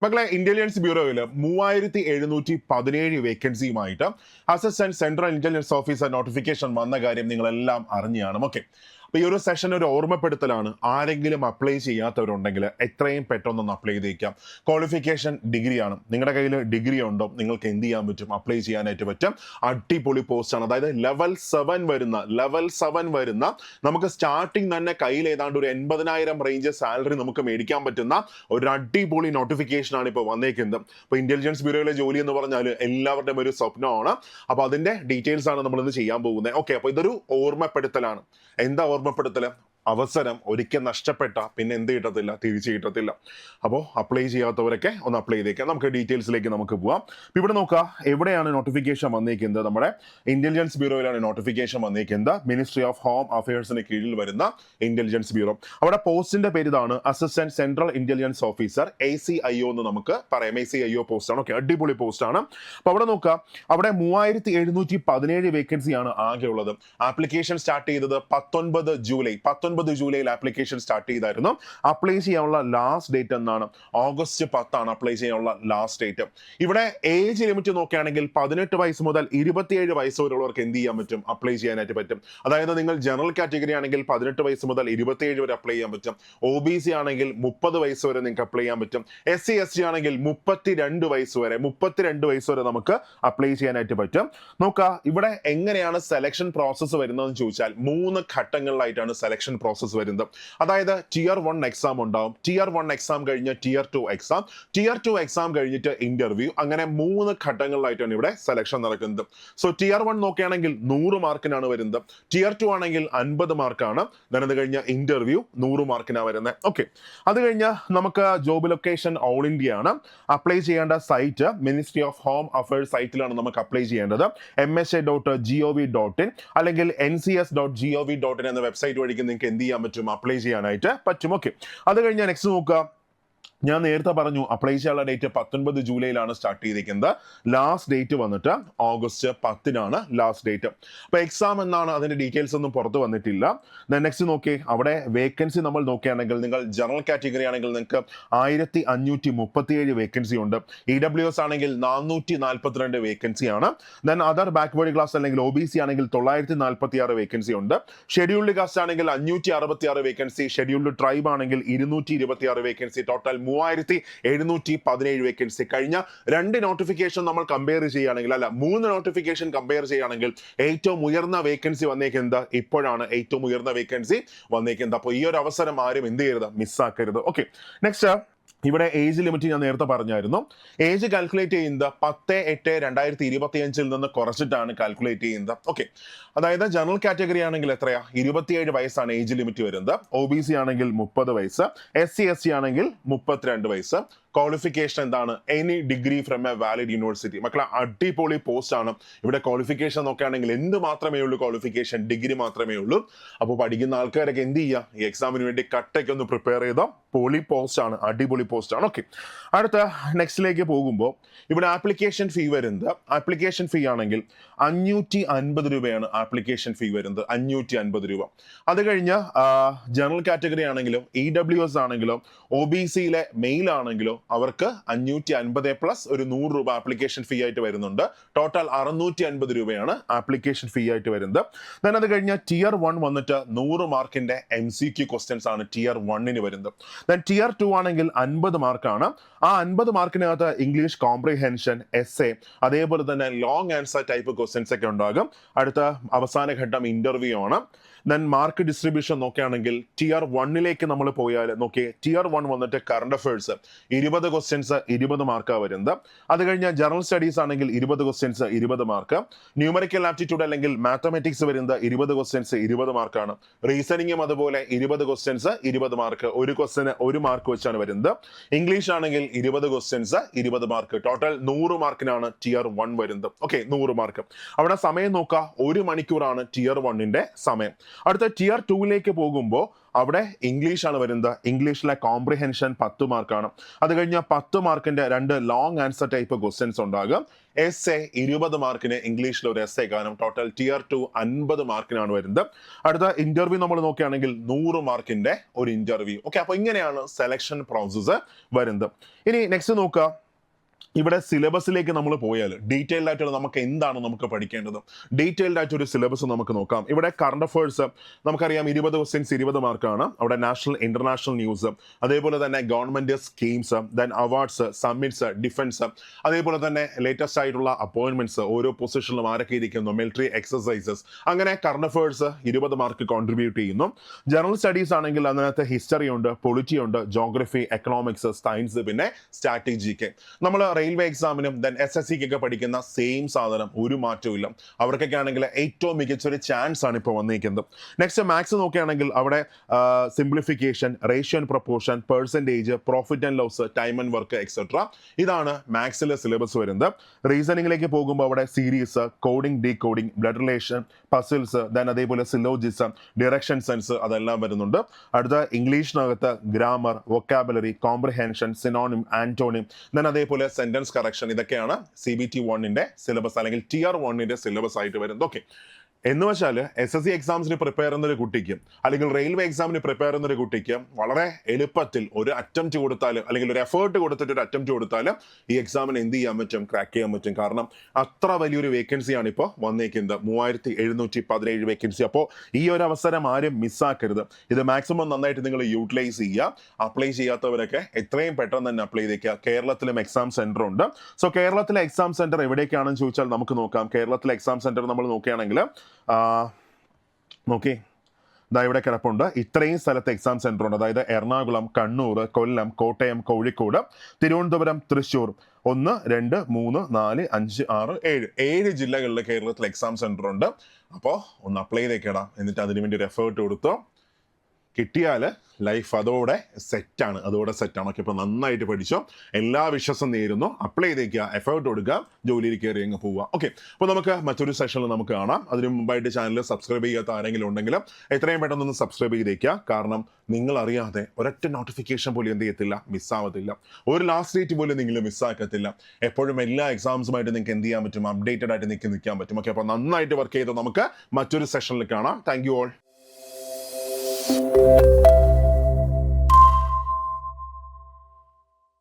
മക്കളെ, ഇന്റലിജൻസ് ബ്യൂറോയിൽ 3717 വേക്കൻസിയുമായിട്ട് assistant central intelligence officer notification വന്ന കാര്യം നിങ്ങളെല്ലാം അറിഞ്ഞാണ്. ഓക്കെ, അപ്പൊ ഈ ഒരു സെഷൻ ഒരു ഓർമ്മപ്പെടുത്തലാണ്. ആരെങ്കിലും അപ്ലൈ ചെയ്യാത്തവരുണ്ടെങ്കിൽ എത്രയും പെട്ടെന്നൊന്ന് അപ്ലൈ ചെയ്തേക്കാം. ക്വാളിഫിക്കേഷൻ ഡിഗ്രിയാണ്. നിങ്ങളുടെ കയ്യിൽ ഡിഗ്രി ഉണ്ടോ, നിങ്ങൾക്ക് എന്ത് ചെയ്യാൻ പറ്റും, അപ്ലൈ ചെയ്യാനായിട്ട് പറ്റും. അടിപൊളി പോസ്റ്റാണ്. അതായത് ലെവൽ 7 വരുന്ന നമുക്ക് സ്റ്റാർട്ടിങ് തന്നെ കയ്യിൽ ഏതാണ്ട് ഒരു 80,000 റേഞ്ച് സാലറി നമുക്ക് മേടിക്കാൻ പറ്റുന്ന ഒരു അടിപൊളി നോട്ടിഫിക്കേഷൻ ആണ് ഇപ്പോൾ വന്നേക്കുന്നത്. അപ്പോൾ ഇന്റലിജൻസ് ബ്യൂറോയിലെ ജോലി എന്ന് പറഞ്ഞാൽ എല്ലാവരുടെയും ഒരു സ്വപ്നമാണ്. അപ്പോൾ അതിന്റെ ഡീറ്റെയിൽസ് ആണ് നമ്മൾ ഇന്ന് ചെയ്യാൻ പോകുന്നത്. ഓക്കെ, അപ്പോൾ ഇതൊരു ഓർമ്മപ്പെടുത്തലാണ്. എന്താ ഓർമ്മപ്പെടുത്തല്? അവസരം ഒരിക്കൽ നഷ്ടപ്പെട്ട പിന്നെ എന്ത് കിട്ടത്തില്ല, തിരിച്ചു കിട്ടത്തില്ല. അപ്പോൾ അപ്ലൈ ചെയ്യാത്തവരൊക്കെ ഒന്ന് അപ്ലൈ ചെയ്തേക്കാം. നമുക്ക് ഡീറ്റെയിൽസിലേക്ക് നമുക്ക് പോവാം. ഇപ്പൊ ഇവിടെ നോക്കുക, എവിടെയാണ് നോട്ടിഫിക്കേഷൻ വന്നേക്കുന്നത്? നമ്മുടെ ഇന്റലിജൻസ് ബ്യൂറോയിലാണ് നോട്ടിഫിക്കേഷൻ വന്നേക്കുന്നത്. മിനിസ്ട്രി ഓഫ് ഹോം അഫയേഴ്സിന് കീഴിൽ വരുന്ന ഇന്റലിജൻസ് ബ്യൂറോ. അവിടെ പോസ്റ്റിന്റെ പേര് ഇതാണ്, assistant central intelligence officer, ACIO എന്ന് നമുക്ക് പറയാം. ACIO പോസ്റ്റ് ആണ്. ഓക്കെ, അടിപൊളി പോസ്റ്റ് ആണ്. അപ്പൊ അവിടെ നോക്കുക, അവിടെ 3717 വേക്കൻസിയാണ് ആകെ ഉള്ളത്. ആപ്ലിക്കേഷൻ സ്റ്റാർട്ട് ചെയ്തത് 19 ജൂലൈയിൽ ആപ്ലിക്കേഷൻ സ്റ്റാർട്ട് ചെയ്തായിരുന്നു. അപ്ലൈ ചെയ്യാനുള്ള ലാസ്റ്റ് ഡേറ്റ് എന്നാണ് ഓഗസ്റ്റ് 10 അപ്ലൈ ചെയ്യാനുള്ള ലാസ്റ്റ് ഡേറ്റ്. ഇവിടെ ഏജ് ലിമിറ്റ് നോക്കുകയാണെങ്കിൽ 18 വയസ്സ് മുതൽ 27 വയസ്സ് വരെയുള്ളവർക്ക് എന്ത് ചെയ്യാൻ പറ്റും, അപ്ലൈ ചെയ്യാനായിട്ട് പറ്റും. അതായത് നിങ്ങൾ ജനറൽ കാറ്റഗറി ആണെങ്കിൽ 18 വയസ്സ് മുതൽ 27 വരെ അപ്ലൈ ചെയ്യാൻ പറ്റും. OBC ആണെങ്കിൽ 30 വയസ്സ് വരെ നിങ്ങൾക്ക് അപ്ലൈ ചെയ്യാൻ പറ്റും. SC ST ആണെങ്കിൽ 32 വയസ്സ് വരെ നമുക്ക് അപ്ലൈ ചെയ്യാനായിട്ട് പറ്റും. നോക്കുക, ഇവിടെ എങ്ങനെയാണ് സെലക്ഷൻ പ്രോസസ്സ് വരുന്നതെന്ന് ചോദിച്ചാൽ 3 ഘട്ടങ്ങളിലായിട്ടാണ് സെലക്ഷൻ പ്രോസസ്സ് വരുന്നത്. അതായത് Tier 1 എക്സാം ഉണ്ടാവും. Tier 1 എക്സാം കഴിഞ്ഞ് Tier 2 എക്സാം, Tier 2 എക്സാം കഴിഞ്ഞിട്ട് ഇന്റർവ്യൂ. അങ്ങനെ 3 ഘട്ടങ്ങളിലായിട്ടാണ് ഇവിടെ സെലക്ഷൻ നടക്കുന്നത്. സോ Tier 1 നോക്കുകയാണെങ്കിൽ 100 മാർക്കിനാണ് വരുന്നത്. Tier 2 ആണെങ്കിൽ 50 മാർക്കാണ്. അത് കഴിഞ്ഞ ഇന്റർവ്യൂ 100 മാർക്കിനാണ് വരുന്നത്. ഓക്കെ, അത് കഴിഞ്ഞ് നമുക്ക് ജോബ് ലൊക്കേഷൻ ഓൾ ഇന്ത്യ ആണ്. അപ്ലൈ ചെയ്യേണ്ട site ministry of home affairs സൈറ്റിലാണ് നമുക്ക് അപ്ലൈ ചെയ്യേണ്ടത്. msa.gov.in അല്ലെങ്കിൽ ncs.gov.in എന്ന വെബ്സൈറ്റ് വഴിക്ക് നിങ്ങൾക്ക് എന്ത് ചെയ്യാൻ പറ്റും, അപ്ലൈ ചെയ്യാനായിട്ട് പറ്റും. ഓക്കെ, അത് കഴിഞ്ഞാൽ നെക്സ്റ്റ് നോക്കുക. ഞാൻ നേരത്തെ പറഞ്ഞു അപ്ലൈ ചെയ്യാനുള്ള ഡേറ്റ് 19 ജൂലൈയിലാണ് സ്റ്റാർട്ട് ചെയ്തിരിക്കുന്നത്. ലാസ്റ്റ് ഡേറ്റ് വന്നിട്ട് ഓഗസ്റ്റ് 10 ലാസ്റ്റ് ഡേറ്റ്. അപ്പൊ എക്സാം എന്നാണ്, അതിന്റെ ഡീറ്റെയിൽസ് ഒന്നും പുറത്ത് വന്നിട്ടില്ല. നെക്സ്റ്റ് നോക്കി, അവിടെ വേക്കൻസി നമ്മൾ നോക്കുകയാണെങ്കിൽ നിങ്ങൾ ജനറൽ കാറ്റഗറി ആണെങ്കിൽ നിങ്ങൾക്ക് 1537 വേക്കൻസി ഉണ്ട്. EWS ആണെങ്കിൽ 442 വേക്കൻസി ആണ്. അതർ ബാക്ക്വേർഡ് ക്ലാസ് അല്ലെങ്കിൽ OBC ആണെങ്കിൽ 946 വേക്കൻസി ഉണ്ട്. ഷെഡ്യൂൾഡ് കാസ്റ്റ് ആണെങ്കിൽ 566 വേക്കൻസി. ഷെഡ്യൂൾഡ് ട്രൈബ് ആണെങ്കിൽ 226 വേക്കൻസി. Total 3717 vacancy. കഴിഞ്ഞ 2 നോട്ടിഫിക്കേഷൻ നമ്മൾ കമ്പയർ ചെയ്യുകയാണെങ്കിൽ, 3 നോട്ടിഫിക്കേഷൻ കമ്പയർ ചെയ്യുകയാണെങ്കിൽ ഏറ്റവും ഉയർന്ന വേക്കൻസി വന്നേക്കുന്നത് ഇപ്പോഴാണ്. ഏറ്റവും ഉയർന്ന വേക്കൻസി വന്നേക്കുന്നത്. അപ്പോൾ ഈ ഒരു അവസരം ആരും എന്ത് ചെയ്യരുത്, മിസ്സാക്കരുത്. ഓക്കെ, നെക്സ്റ്റ് ഇവിടെ ഏജ് ലിമിറ്റ് ഞാൻ നേരത്തെ പറഞ്ഞായിരുന്നു. ഏജ് കാൽക്കുലേറ്റ് ചെയ്യുന്നത് 10/8/2025 നിന്ന് കുറച്ചിട്ടാണ് കാൽക്കുലേറ്റ് ചെയ്യുന്നത്. ഓക്കെ, അതായത് ജനറൽ കാറ്റഗറി ആണെങ്കിൽ എത്രയാ, 27 വയസ്സാണ് ഏജ് ലിമിറ്റ് വരുന്നത്. OBC ആണെങ്കിൽ 30 വയസ്സ്. SC ST ആണെങ്കിൽ 32 വയസ്സ്. ക്വാളിഫിക്കേഷൻ എന്താണ്, any degree from A valid university. മക്കളെ, അടിപൊളി പോസ്റ്റ് ആണ്. ഇവിടെ ക്വാളിഫിക്കേഷൻ നോക്കുകയാണെങ്കിൽ എന്ത് മാത്രമേ ഉള്ളൂ, ക്വാളിഫിക്കേഷൻ ഡിഗ്രി മാത്രമേ ഉള്ളൂ. അപ്പോൾ പഠിക്കുന്ന ആൾക്കാരൊക്കെ എന്ത് ചെയ്യുക, ഈ എക്സാമിന് വേണ്ടി കട്ടയ്ക്ക് ഒന്ന് പ്രിപ്പയർ ചെയ്തോ. പൊളി പോസ്റ്റ് ആണ്, അടിപൊളി പോസ്റ്റ് ആണ്. ഓക്കെ, അടുത്ത നെക്സ്റ്റിലേക്ക് പോകുമ്പോൾ ഇവിടെ ആപ്ലിക്കേഷൻ ഫീ വരുന്നത്, ആപ്ലിക്കേഷൻ ഫീ ആണെങ്കിൽ 550 രൂപയാണ് ആപ്ലിക്കേഷൻ ഫീ വരുന്നത്. 550 രൂപ. അത് കഴിഞ്ഞ് ജനറൽ കാറ്റഗറി ആണെങ്കിലോ EWS ആണെങ്കിലോ OBCയിലെ മെയിൽ ആണെങ്കിലോ അവർക്ക് 550 പ്ലസ് ഒരു 100 രൂപ ആപ്ലിക്കേഷൻ ഫീ ആയിട്ട് വരുന്നുണ്ട്. ടോട്ടൽ 650 രൂപയാണ് ആപ്ലിക്കേഷൻ ഫീ ആയിട്ട് വരുന്നത്. അത് കഴിഞ്ഞ് Tier 1 വന്നിട്ട് 100 മാർക്കിന്റെ MCQ ക്വസ്റ്റ്യൻസ് ആണ് Tier 1 വരുന്നത്. Tier 2 ആണെങ്കിൽ 50 മാർക്കാണ്. ആ 50 മാർക്കിനകത്ത് ഇംഗ്ലീഷ് കോംപ്രിഹെൻഷൻ, essay, അതേപോലെ തന്നെ ലോങ് ആൻസർ ടൈപ്പ് ക്വസ്റ്റ്യൻസ് ഒക്കെ ഉണ്ടാകും. അടുത്ത അവസാന ഘട്ടം ഇന്റർവ്യൂ ആണ്. മാർക്ക് ഡിസ്ട്രിബ്യൂഷൻ നോക്കുകയാണെങ്കിൽ Tier 1 നമ്മൾ പോയാൽ നോക്കിയേ, Tier 1 വന്നിട്ട് കറണ്ട് അഫയേഴ്സ് 20 ക്വസ്റ്റ്യൻസ് 20 മാർക്കാണ് വരുന്നത്. അത് കഴിഞ്ഞാൽ ജനറൽ സ്റ്റഡീസ് ആണെങ്കിൽ 20 ക്വസ്റ്റ്യൻസ് 20 മാർക്ക്. ന്യൂമറിക്കൽ ആപ്റ്റിറ്റ്യൂഡ് അല്ലെങ്കിൽ മാത്തമാറ്റിക്സ് വരുന്നത് 20 ക്വസ്റ്റ്യൻസ് 20 മാർക്കാണ്. റീസണിങ്ങും അതുപോലെ 20 ക്വസ്റ്റ്യൻസ് 20 മാർക്ക്. ഒരു ക്വസ്റ്റ്യന് 1 മാർക്ക് വെച്ചാണ് വരുന്നത്. ഇംഗ്ലീഷ് ആണെങ്കിൽ 20 ക്വസ്റ്റ്യൻസ് 20 മാർക്ക്. ടോട്ടൽ 100 മാർക്കിനാണ് Tier 1 വരുന്നത്. Okay, 100 mark. അവിടെ സമയം നോക്കുക, 1 മണിക്കൂറാണ് Tier 1 സമയം. അടുത്ത Tier 2 പോകുമ്പോൾ അവിടെ ഇംഗ്ലീഷാണ് വരുന്നത്. ഇംഗ്ലീഷിലെ കോംപ്രിഹെൻഷൻ 10 മാർക്കാണ്. അത് കഴിഞ്ഞ 10 മാർക്കിന്റെ 2 ലോങ് ആൻസർ ടൈപ്പ് ക്വസ്റ്റ്യൻസ് ഉണ്ടാകും. എസ് 20 മാർക്കിന് ഇംഗ്ലീഷിൽ ഒരു എസ് കാരണം ടോട്ടൽ Tier 2 50 മാർക്കിനാണ് വരുന്നത്. അടുത്ത ഇന്റർവ്യൂ നമ്മൾ നോക്കുകയാണെങ്കിൽ 100 മാർക്കിന്റെ ഒരു ഇന്റർവ്യൂ. ഓക്കെ, അപ്പൊ ഇങ്ങനെയാണ് സെലക്ഷൻ പ്രോസസ്സ് വരുന്നത്. ഇനി നെക്സ്റ്റ് നോക്കുക, ഇവിടെ സിലബസിലേക്ക് നമ്മൾ പോയാൽ ഡീറ്റെയിൽഡ് ആയിട്ടുള്ള നമുക്ക് എന്താണ് നമുക്ക് പഠിക്കേണ്ടത്, ഡീറ്റെയിൽഡ് ആയിട്ട് ഒരു സിലബസ് നമുക്ക് നോക്കാം. ഇവിടെ കറണ്ട് അഫയേഴ്സ് നമുക്കറിയാം 20 ക്വസ്റ്റ്യൻസ് 20 മാർക്കാണ്. അവിടെ നാഷണൽ ഇന്റർനാഷണൽ ന്യൂസ്, അതേപോലെ തന്നെ government schemes, then awards, summits, defence, അതേപോലെ തന്നെ ലേറ്റസ്റ്റ് ആയിട്ടുള്ള അപ്പോയിന്റ്മെന്റ്സ്, ഓരോ പൊസിഷനിലും ആരൊക്കെ ഇരിക്കുന്നു, മിലിറ്ററി എക്സസൈസസ്, അങ്ങനെ കറണ്ട് അഫയേഴ്സ് 20 മാർക്ക് കോൺട്രിബ്യൂട്ട് ചെയ്യുന്നു. ജനറൽ സ്റ്റഡീസ് ആണെങ്കിൽ അതിനകത്ത് ഹിസ്റ്ററി ഉണ്ട്, പൊളിറ്റി ഉണ്ട്, ജോഗ്രഫി, എക്കണോമിക്സ്, സയൻസ്, പിന്നെ സ്ട്രാറ്റജിക്ക്. നമ്മൾ റെയിൽവേ എക്സാമിനും ദെൻ SSCക്കൊക്കെ പഠിക്കുന്ന സെയിം സാധനം, ഒരു മാറ്റവും ഇല്ല. അവർക്കൊക്കെ ആണെങ്കിൽ ഏറ്റവും മികച്ചൊരു ചാൻസ് ആണ് ഇപ്പോൾ വന്നിരിക്കുന്നത്. നെക്സ്റ്റ് മാത്സ് നോക്കുകയാണെങ്കിൽ അവിടെ simplification, ratio and proportion, percentage, profit and loss, time and work etcetera, ഇതാണ് മാത്സിലെ സിലബസ് വരുന്നത്. റീസണിങ്ങിലേക്ക് പോകുമ്പോൾ അവിടെ series, coding, decoding, blood relation, puzzles, then അതേപോലെ സിലോജിസം, ഡിറക്ഷൻ സെൻസ്, അതെല്ലാം വരുന്നുണ്ട്. അടുത്ത ഇംഗ്ലീഷിനകത്ത് grammar, vocabulary, comprehension, synonym, antonym, then അതേപോലെ സെന്റൻസ് കറക്ഷൻ, ഇതൊക്കെയാണ് CBT 1 സിലബസ് അല്ലെങ്കിൽ Tier 1 സിലബസ് ആയിട്ട് വരുന്നത്. ഓക്കെ, എന്ന് വെച്ചാൽ SSC എക്സാംസിന് പ്രിപ്പയർ ചെയ്യുന്ന ഒരു കുട്ടിക്ക് അല്ലെങ്കിൽ റെയിൽവേ എക്സാമിന് പ്രിപ്പയർ ചെയ്യുന്ന ഒരു കുട്ടിക്ക് വളരെ എളുപ്പത്തിൽ ഒരു അറ്റംപ്റ്റ് കൊടുത്താൽ അല്ലെങ്കിൽ ഒരു എഫേർട്ട് കൊടുത്തിട്ട് ഒരു അറ്റംപ്റ്റ് കൊടുത്താൽ ഈ എക്സാമിന് എന്ത് ചെയ്യാൻ പറ്റും, ക്രാക്ക് ചെയ്യാൻ പറ്റും. കാരണം അത്ര വലിയൊരു വേക്കൻസിയാണ് ഇപ്പോൾ വന്നേക്കുന്നത്, 3717 വേക്കൻസി. അപ്പോൾ ഈ ഒരു അവസരം ആരും മിസ്സാക്കരുത്. ഇത് മാക്സിമം നന്നായിട്ട് നിങ്ങൾ യൂട്ടിലൈസ് ചെയ്യുക. അപ്ലൈ ചെയ്യാത്തവരൊക്കെ എത്രയും പെട്ടെന്ന് തന്നെ അപ്ലൈ ചെയ്തേക്കുക. കേരളത്തിലും എക്സാം സെന്റർ ഉണ്ട്. സോ കേരളത്തിലെ എക്സാം സെന്റർ എവിടേക്കാണെന്ന് ചോദിച്ചാൽ നമുക്ക് നോക്കാം. കേരളത്തിലെ എക്സാം സെന്റർ നമ്മൾ നോക്കുകയാണെങ്കിൽ നോക്കി ഇതാ ഇവിടെ കിടപ്പുണ്ട്. ഇത്രയും സ്ഥലത്ത് എക്സാം സെന്റർ ഉണ്ട്. അതായത് എറണാകുളം, കണ്ണൂർ, കൊല്ലം, കോട്ടയം, കോഴിക്കോട്, തിരുവനന്തപുരം, തൃശ്ശൂർ, 1, 2, 3, 4, 5, 6, 7 ജില്ലകളിൽ കേരളത്തിൽ എക്സാം സെന്റർ ഉണ്ട്. അപ്പോൾ ഒന്ന് അപ്ലൈ ചെയ്തേക്കടാ. എന്നിട്ട് അതിനു വേണ്ടി ഒരു എഫേർട്ട് കൊടുത്തോ. കിട്ടിയാൽ ലൈഫ് അതോടെ സെറ്റാണ്. ഓക്കെ, ഇപ്പോൾ നന്നായിട്ട് പഠിച്ചോ. എല്ലാ വിശ്വാസം നേരുന്നു. അപ്ലൈ ചെയ്തേക്കുക, എഫേർട്ട് കൊടുക്കുക, ജോലിയിൽ കയറി അങ്ങ് പോവുക. ഓക്കെ, അപ്പോൾ നമുക്ക് മറ്റൊരു സെഷനിൽ നമുക്ക് കാണാം. അതിന് മുമ്പായിട്ട് ചാനൽ സബ്സ്ക്രൈബ് ചെയ്യാത്ത ആരെങ്കിലും ഉണ്ടെങ്കിൽ എത്രയും പെട്ടെന്ന് സബ്സ്ക്രൈബ് ചെയ്തേക്കുക. കാരണം നിങ്ങൾ അറിയാതെ ഒരൊറ്റ നോട്ടിഫിക്കേഷൻ പോലും എന്ത് ചെയ്യത്തില്ല, മിസ്സാവത്തില്ല. ഒരു ലാസ്റ്റ് ഡേറ്റ് പോലും നിങ്ങൾ മിസ്സാക്കത്തില്ല. എപ്പോഴും എല്ലാ എക്സാംസുമായിട്ട് നിങ്ങൾക്ക് എന്ത് ചെയ്യാൻ പറ്റും, അപ്ഡേറ്റഡ് ആയിട്ട് നിങ്ങൾക്ക് നിൽക്കാൻ പറ്റും. ഓക്കെ, അപ്പോൾ നന്നായിട്ട് വർക്ക് ചെയ്ത് നമുക്ക് മറ്റൊരു സെഷനിൽ കാണാം. Thank you all.